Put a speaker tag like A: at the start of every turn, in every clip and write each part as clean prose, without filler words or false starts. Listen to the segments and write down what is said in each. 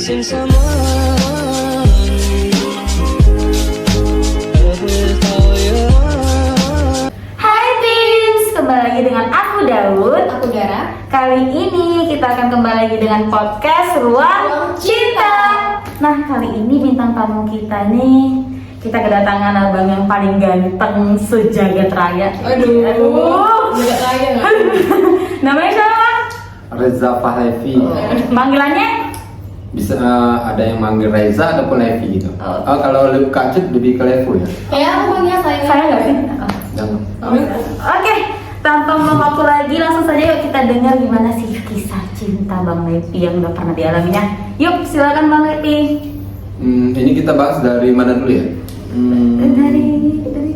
A: missing someone.
B: Hai Teens, kembali lagi dengan aku Daud.
C: Aku Dara.
B: Kali ini kita akan kembali lagi dengan podcast Ruang Cinta. Nah, kali ini bintang tamu kita nih, kita kedatangan abang yang paling ganteng sejagat raya.
C: Aduh. Jagat raya nggak?
B: Namanya siapa?
D: Reza Fahlevi.
B: Panggilannya?
D: Bisa ada yang manggil Reza, ada pun Levi gitu.
B: Oh.
D: Kalau Kak Cut lebih ke Levo ya.
C: Ya, aku panggil saya.
B: Saya nggak sih?
D: Jangan.
B: Oke, tanpa membuang waktu lagi, langsung saja yuk kita dengar gimana sih kisah cinta Bang Levi yang udah pernah dialaminya. Yuk, silakan Bang Levi.
D: Ini kita bahas dari mana dulu ya?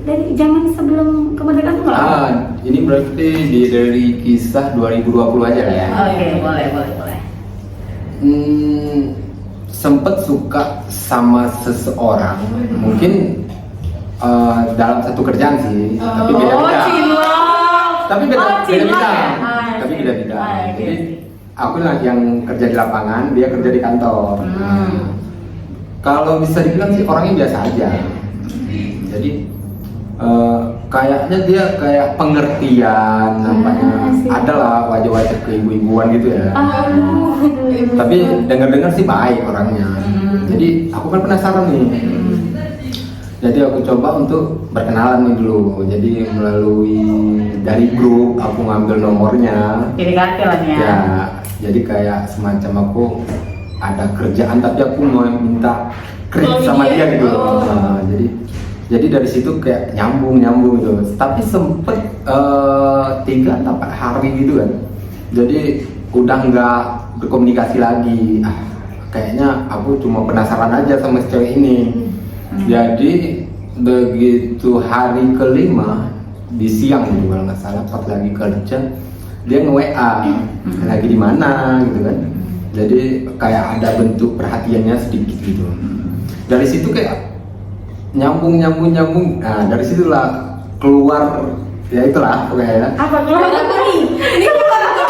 B: Dari zaman sebelum kemerdekaan nggak?
D: Ini berarti dari kisah 2020 aja lah ya.
B: Oke, boleh.
D: Sempet suka sama seseorang, mungkin dalam satu kerjaan sih, tapi beda-beda.
B: cinlok.
D: Tapi
B: cinlok
D: beda-beda.
B: ya?
D: Tapi beda-beda.
B: Oke.
D: Jadi aku lah yang kerja di lapangan, dia kerja di kantor. Kalau bisa dibilang sih orangnya biasa aja. Jadi kayaknya dia kayak pengertian, nampaknya adalah wajah-wajah keibu-ibuan gitu ya. Tapi dengar-dengar sih baik orangnya. Jadi aku kan penasaran nih. Jadi aku coba untuk berkenalan nih dulu. Jadi melalui dari grup aku ngambil nomornya.
B: PDKT lah ya.
D: Ya, jadi kayak semacam aku ada kerjaan tapi aku mau minta kredit sama dia gitu. Nah, jadi dari situ kayak nyambung gitu. Tapi sempet 3 atau 4 hari gitu kan. Jadi udah nggak berkomunikasi lagi. Kayaknya aku cuma penasaran aja sama si cewek ini. Jadi begitu hari kelima di siang gitu kalau nggak salah pas lagi kerja dia nge-WA lagi di mana gitu kan. Jadi kayak ada bentuk perhatiannya sedikit gitu. Dari situ kayak nyambung. Nah dari situlah keluar ya itulah pokoknya.
B: Apa keluar apa nih? Ini keluar apa?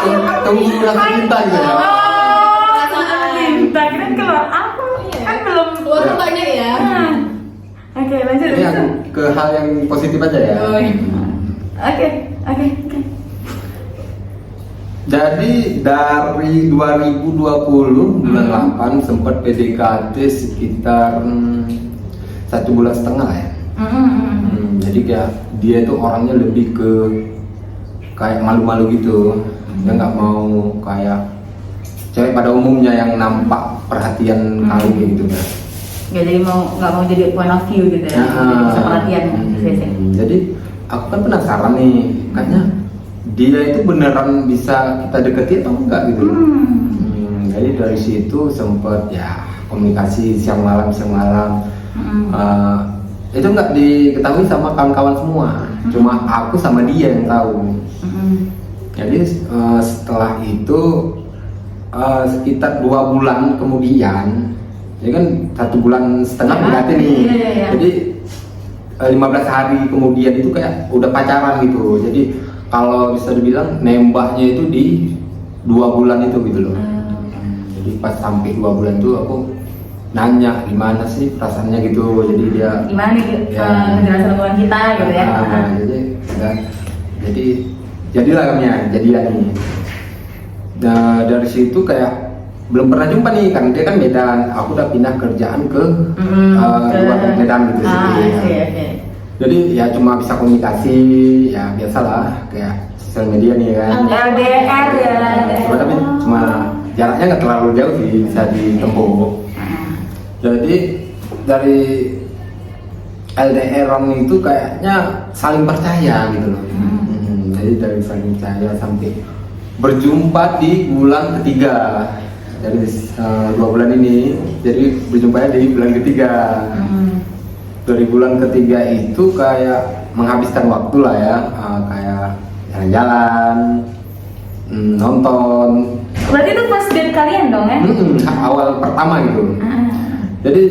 D: Tunggu rasa cinta gitu ya.
B: Cinta kira keluar apa? Kan belum
C: Keluar tuh banyak ya.
B: Oke, lanjut.
D: Ini aku ke hal yang positif aja ya.
B: Oke.
D: Jadi dari 2020 bulan 8 sempat PDKT sekitar 1,5 bulan lah ya. Jadi kayak dia itu orangnya lebih ke kayak malu-malu gitu. Dia nggak mau kayak cewek pada umumnya yang nampak perhatian kali gitu kan.
B: Nggak mau jadi point of view gitu ya. Bisa perhatian.
D: Jadi aku kan penasaran nih, katanya dia itu beneran bisa kita deketi atau enggak gitu. Jadi dari situ sempet ya komunikasi siang malam. Itu nggak diketahui sama kawan-kawan semua, cuma aku sama dia yang tahu. Jadi setelah itu sekitar 2 bulan kemudian, ya kan 1,5 bulan berarti nih.
B: Iya.
D: Jadi 15 hari kemudian itu kayak udah pacaran gitu. Jadi kalau bisa dibilang nembaknya itu di 2 bulan itu gitu loh. Jadi pas sampai 2 bulan itu aku nanya gimana sih perasaannya gitu. Jadi dia
B: gimana nih ngejelasin hubungan kita gitu ya.
D: Jadilah nih. Nah, dari situ kayak belum pernah jumpa nih kan, dia kan Medan, aku udah pindah kerjaan ke luar Medan gitu sih. Jadi ya cuma bisa komunikasi ya biasalah kayak sosial media nih kan.
B: LDR ya.
D: Tapi cuma jaraknya nggak terlalu jauh sih, bisa ditempuh. Jadi dari LDR itu kayaknya saling percaya gitu loh. Jadi dari saling percaya sampai berjumpa di bulan ketiga dari 2 bulan ini. Jadi berjumpanya di bulan ketiga. Dari bulan ketiga itu kayak menghabiskan waktu lah ya, kayak jalan-jalan, nonton.
B: Berarti itu pas date kalian dong ya?
D: Awal pertama gitu. Jadi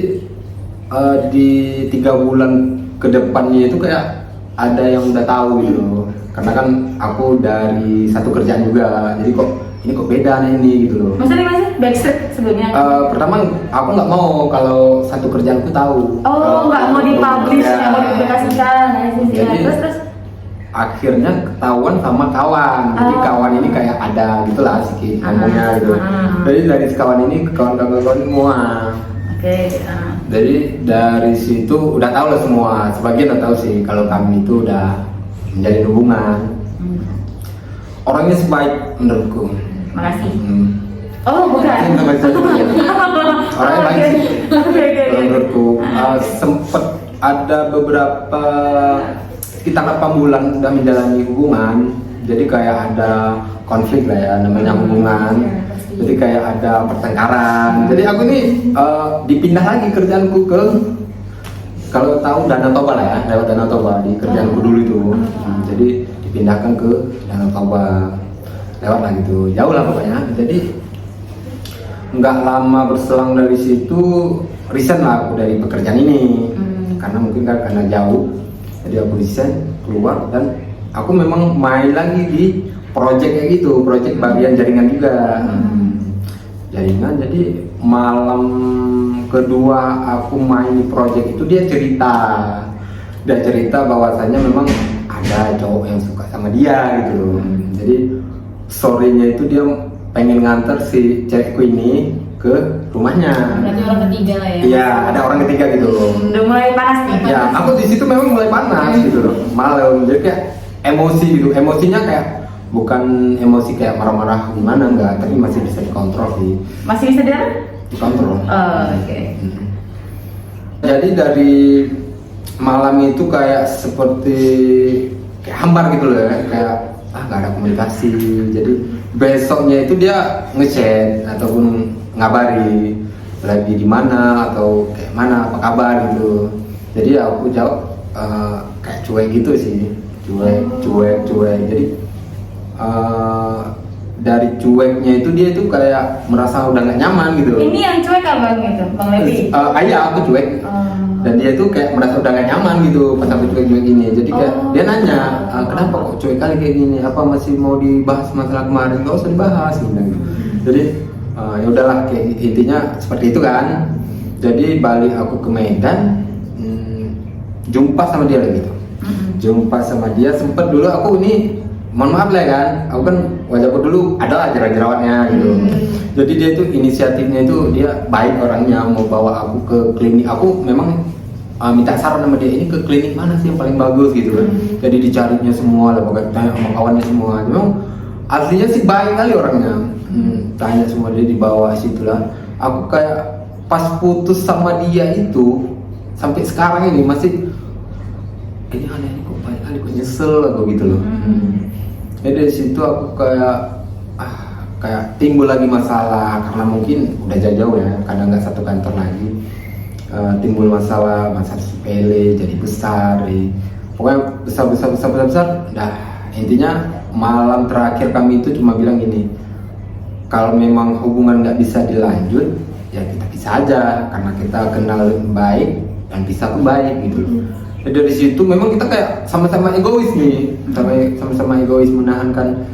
D: di 3 bulan ke depannya itu kayak ada yang udah tahu gitu. Karena kan aku dari satu kerjaan juga, jadi kok ini kok beda nih ini gitu loh.
B: Maksudnya backstreet sebelumnya?
D: Pertama aku nggak mau kalau satu kerjaanku tahu.
B: Oh, nggak mau dipublish,
D: Ya.
B: nggak mau dipublikasikan.
D: Jadi,
B: Terus
D: akhirnya ketahuan sama kawan. Jadi
B: Oh.
D: kawan ini kayak ada gitulah sedikit ngomongnya gitu. Jadi dari kawan ini ke kawan-kawan semua.
B: Oke.
D: Jadi dari situ udah tahu lah semua. Sebagian udah tahu sih kalau kami itu udah menjalin hubungan. Orangnya sebaik menurutku.
B: Makasih.
D: Hmm.
B: Oh, bukan.
D: Ini namanya saya. Orangnya baik sih.
B: Oke.
D: Kalau menurutku sempet ada beberapa sekitar 8 bulan sudah menjalani hubungan. Jadi kayak ada konflik lah ya namanya hubungan. Jadi kayak ada pertengkaran. Jadi aku ini dipindah lagi kerjaanku ke, kalau tahu Danau Toba lah ya, lewat Danau Toba di kerjaanku dulu itu. Jadi dipindahkan ke Danau Toba, lewat lah gitu, jauh lah pokoknya. Jadi nggak lama berselang dari situ resign lah aku dari pekerjaan ini. Karena mungkin karena jauh, jadi aku resign keluar dan aku memang main lagi di project kayak gitu, project bagian jaringan juga. Jaringan, jadi malam kedua aku main di project itu dia cerita bahwasannya memang ada cowok yang suka sama dia gitu. Jadi sorenya itu dia pengen nganter si cewekku ini ke rumahnya.
C: Berarti orang ketiga lah ya?
D: Iya, ada orang ketiga gitu.
B: Udah mulai panas nih.
D: Ya, aku di situ memang mulai panas gitu loh, malam. Jadi kayak emosi gitu, emosinya kayak bukan emosi kayak marah-marah gimana enggak, tapi masih bisa dikontrol sih.
B: Masih bisa
D: Dikontrol.
B: Oke.
D: Jadi dari malam itu kayak seperti kayak hambar gitu loh ya, kayak nggak ada komunikasi. Jadi besoknya itu dia ngechat ataupun ngabari lagi di mana atau kayak mana, apa kabar gitu. Jadi aku jawab kayak cuek gitu sih, cuek. Jadi dari cueknya itu dia itu kayak merasa udah nggak nyaman gitu.
B: Ini yang cuek abang itu, Bang Levi?
D: Iya, aku cuek. Dan dia tuh kayak merasa udah gak nyaman gitu pas aku cuek-cuek gini. Jadi kayak dia nanya, kenapa kok cuek kali kayak gini? Apa masih mau dibahas masalah kemarin? Gak usah dibahas gitu. Jadi ya udahlah, kayak intinya seperti itu kan. Jadi balik aku ke Medan, jumpa sama dia lagi gitu. Jumpa sama dia, sempet dulu aku ini, mohon maaf lah kan, aku kan wajahku dulu ada jerawat-jerawatnya gitu. Jadi dia tuh inisiatifnya itu dia baik orangnya, mau bawa aku ke klinik. Aku memang minta saran sama dia, ini ke klinik mana sih yang paling bagus gitu kan. Jadi dicarinya semua lah, pokoknya tanya sama kawannya semua. Memang aslinya sih baik kali orangnya. Tanya semua, dia dibawa situ lah. Aku kayak pas putus sama dia itu sampai sekarang ini masih ini aneh kok banyak kali, kok nyesel aku gitu loh. Jadi dari situ aku kayak timbul lagi masalah karena mungkin udah jauh ya, kadang nggak satu kantor lagi. Timbul masalah sepele jadi besar, pokoknya besar. Dah intinya malam terakhir kami itu cuma bilang gini, kalau memang hubungan nggak bisa dilanjut ya kita pisah aja, karena kita kenal baik dan pisah pun baik gitu loh. Jadi dari situ memang kita kayak sama-sama egois nih, sama-sama egois menahankan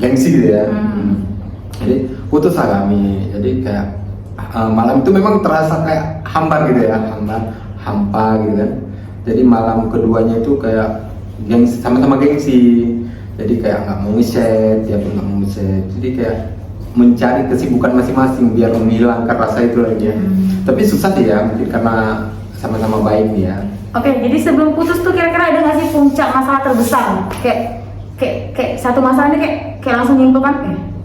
D: gengsi gitu ya. Jadi putus lah kami. Jadi kayak malam itu memang terasa kayak hambar gitu ya, hampa gitu kan. Jadi malam keduanya itu kayak gengsi, sama-sama gengsi. Jadi kayak nggak mau nge-chat, dia pun nggak mau nge-chat. Jadi kayak mencari kesibukan masing-masing biar menghilangkan rasa itu lagi ya. Tapi susah sih ya, mungkin karena sama-sama baik ya.
B: Oke, jadi sebelum putus tuh kira-kira ada nggak sih puncak masalah terbesar? Kayak satu masalah ini kayak langsung nyimpulkan,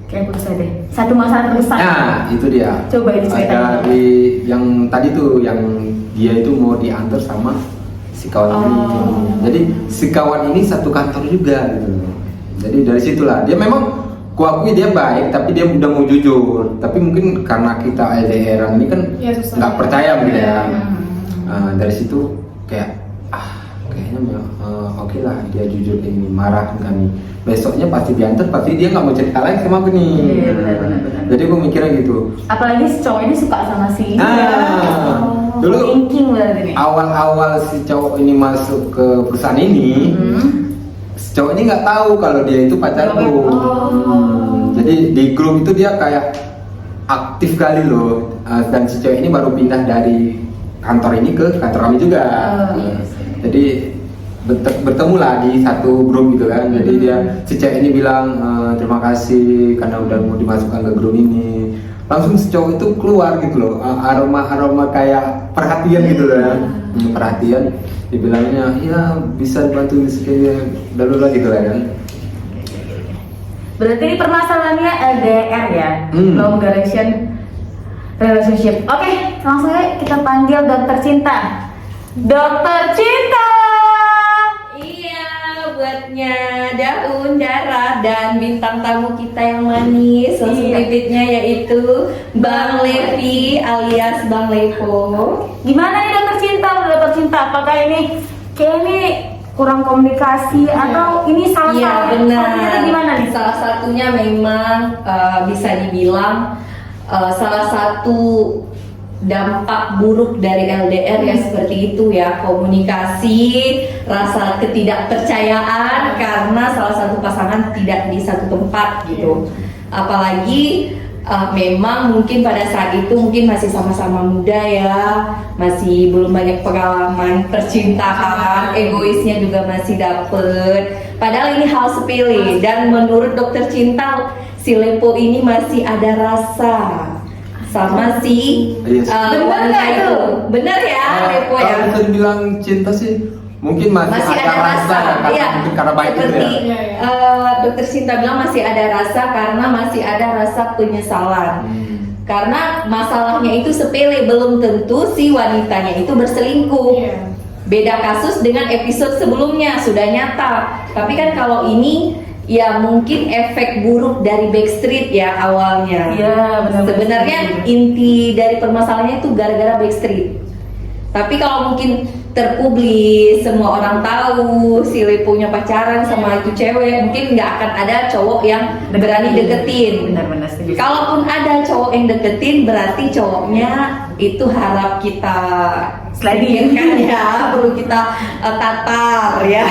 B: kayak putus aja deh. Satu masalah terbesar.
D: Nah, itu dia.
B: Coba diceritain.
D: Dari yang tadi tuh, yang dia itu mau diantar sama si kawan ini. Jadi si kawan ini satu kantor juga gitu. Jadi dari situlah dia memang kuakui dia baik, tapi dia udah mau jujur. Tapi mungkin karena kita LDR ini kan nggak percaya gitu ya. Dari situ kayak kayaknya oke lah dia jujur ini, marah kami. Besoknya pasti diantar, pasti dia nggak mau cerita lagi sama aku nih.
B: Iya, benar.
D: Jadi aku mikirnya gitu.
B: Apalagi si cowok ini suka sama si
D: dulu
B: thinking berarti nih.
D: Awal-awal si cowok ini masuk ke perusahaan ini, cowok ini nggak tahu kalau dia itu pacarku. Jadi di grup itu dia kayak aktif kali loh. Dan si cewek ini baru pindah dari kantor ini ke kantor kami juga. Jadi bertemulah di satu grup gitu kan. Jadi si cewek ini bilang terima kasih karena udah mau dimasukkan ke grup ini. Langsung si cowok itu keluar gitu loh, aroma kayak perhatian gitu loh ya. Perhatian, dibilangnya ya bisa bantu di sini dulu lah gitu lah kan.
B: Berarti ini permasalahannya LDR ya, long duration relationship. Oke, langsung aja kita panggil dokter cinta. Dokter cinta.
E: Iya, buatnya daun, darah, dan bintang tamu kita yang manis, sosok bibitnya yaitu Bang Levi alias Bang Lepo.
B: Gimana nih dokter cinta? Dokter cinta, apakah ini kayak ini kurang komunikasi atau ini salah
E: Iya
B: satu?
E: benar.
B: Atau gimana nih?
E: Salah satunya memang bisa dibilang salah satu dampak buruk dari LDR ya seperti itu ya, komunikasi, rasa ketidakpercayaan karena salah satu pasangan tidak di satu tempat gitu. Apalagi memang mungkin pada saat itu mungkin masih sama-sama muda ya, masih belum banyak pengalaman percintaan, egoisnya juga masih dapet. Padahal ini hal sepele dan menurut dokter cinta si Lepo ini masih ada rasa sama si wanita itu. Bener ya Lepo ya?
D: Kalau bisa dibilang cinta sih mungkin masih ada rasa karena
E: iya,
D: mungkin karena baik itu
E: seperti
D: ya.
E: dokter cinta bilang masih ada rasa karena masih ada rasa penyesalan. Karena masalahnya itu sepele, belum tentu si wanitanya itu berselingkuh. Beda kasus dengan episode sebelumnya, sudah nyata. Tapi kan kalau ini ya mungkin efek buruk dari Backstreet ya awalnya.
B: Iya, benar.
E: Sebenarnya inti dari permasalahannya itu gara-gara Backstreet. Tapi kalau mungkin terpublis, semua orang tahu si Leponya pacaran sama itu cewek, mungkin nggak akan ada cowok yang berani deketin.
B: Benar-benar setuju.
E: Kalaupun ada cowok yang deketin, berarti cowoknya itu harap kita
B: Sliding
E: kan ya, perlu kita tatar ya,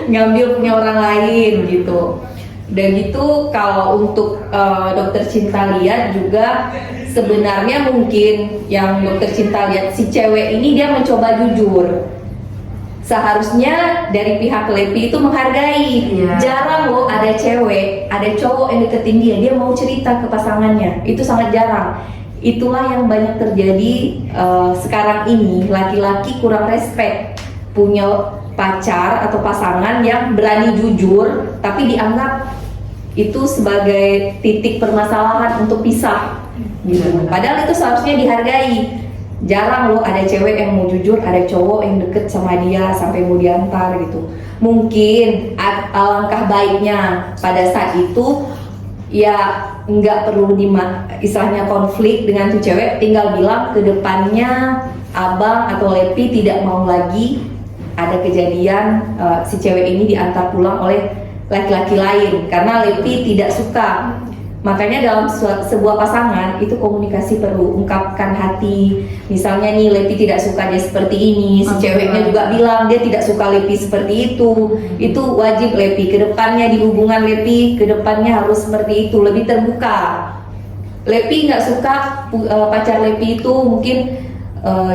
E: ngambil punya orang lain gitu. Dan gitu kalau untuk dokter cinta lihat juga sebenarnya mungkin yang dokter cinta lihat si cewek ini dia mencoba jujur. Seharusnya dari pihak Lepi itu menghargai. Jarang loh ada cewek, ada cowok yang deketin dia mau cerita ke pasangannya. Itu sangat jarang. Itulah yang banyak terjadi sekarang ini, laki-laki kurang respect, punya pacar atau pasangan yang berani jujur tapi dianggap itu sebagai titik permasalahan untuk pisah gitu. Padahal itu seharusnya dihargai. Jarang loh ada cewek yang mau jujur, ada cowok yang deket sama dia sampai mau diantar gitu. Mungkin alangkah baiknya pada saat itu ya nggak perlu istilahnya konflik dengan tuh cewek, tinggal bilang ke depannya abang atau Lepi tidak mau lagi ada kejadian si cewek ini diantar pulang oleh laki-laki lain karena Lepi tidak suka. Makanya dalam sebuah pasangan itu komunikasi perlu, ungkapkan hati. Misalnya nih Lepi tidak suka dia seperti ini, si ceweknya juga bilang dia tidak suka Lepi seperti itu. Itu wajib Lepi kedepannya di hubungan Lepi kedepannya harus seperti itu, lebih terbuka. Lepi nggak suka pacar Lepi itu mungkin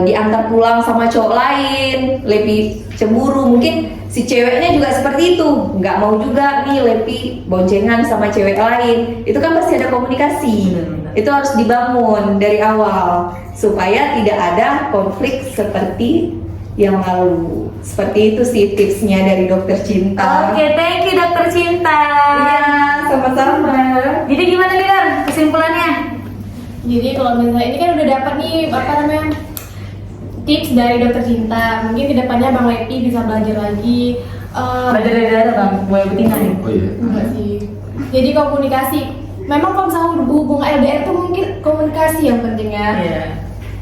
E: diantar pulang sama cowok lain, Lepi cemburu, mungkin si ceweknya juga seperti itu, nggak mau juga nih Lepi boncengan sama cewek lain. Itu kan pasti ada komunikasi. Itu harus dibangun dari awal supaya tidak ada konflik seperti yang lalu. Seperti itu sih tipsnya dari dokter cinta.
B: Oke, thank you dokter cinta.
E: Iya, sama-sama.
B: Jadi gimana nih Dar kesimpulannya?
C: Jadi kalau misalnya ini kan udah dapat nih apa namanya tips dari dokter cinta, mungkin kedepannya Bang Lepi bisa belajar lagi.
B: Belajar dari Dara Bang, boleh betina nih.
D: Oh iya.
C: Enggak sih. Jadi komunikasi. Memang kalau misalnya hubungan LDR tuh mungkin komunikasi yang penting ya.
B: Iya.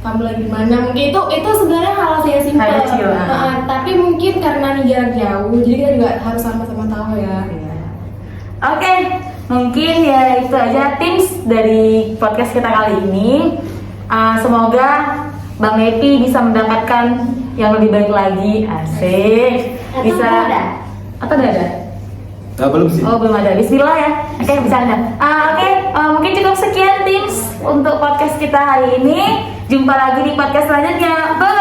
C: Kamu lagi di mana? Mungkin itu sebenarnya hal yang simpel.
B: Hal kecil,
C: Tapi mungkin karena nih jarak jauh, jadi kita juga harus sama-sama tahu ya.
B: Oke, mungkin ya itu aja tips dari podcast kita kali ini. Semoga Bang Lepi bisa mendapatkan yang lebih baik lagi, asik. Bisa. Atau udah ada?
D: Belum sih.
B: Oh, belum ada. Bismillah ya. Oke, bisa anda. Mungkin cukup sekian tips untuk podcast kita hari ini. Jumpa lagi di podcast selanjutnya. Bye.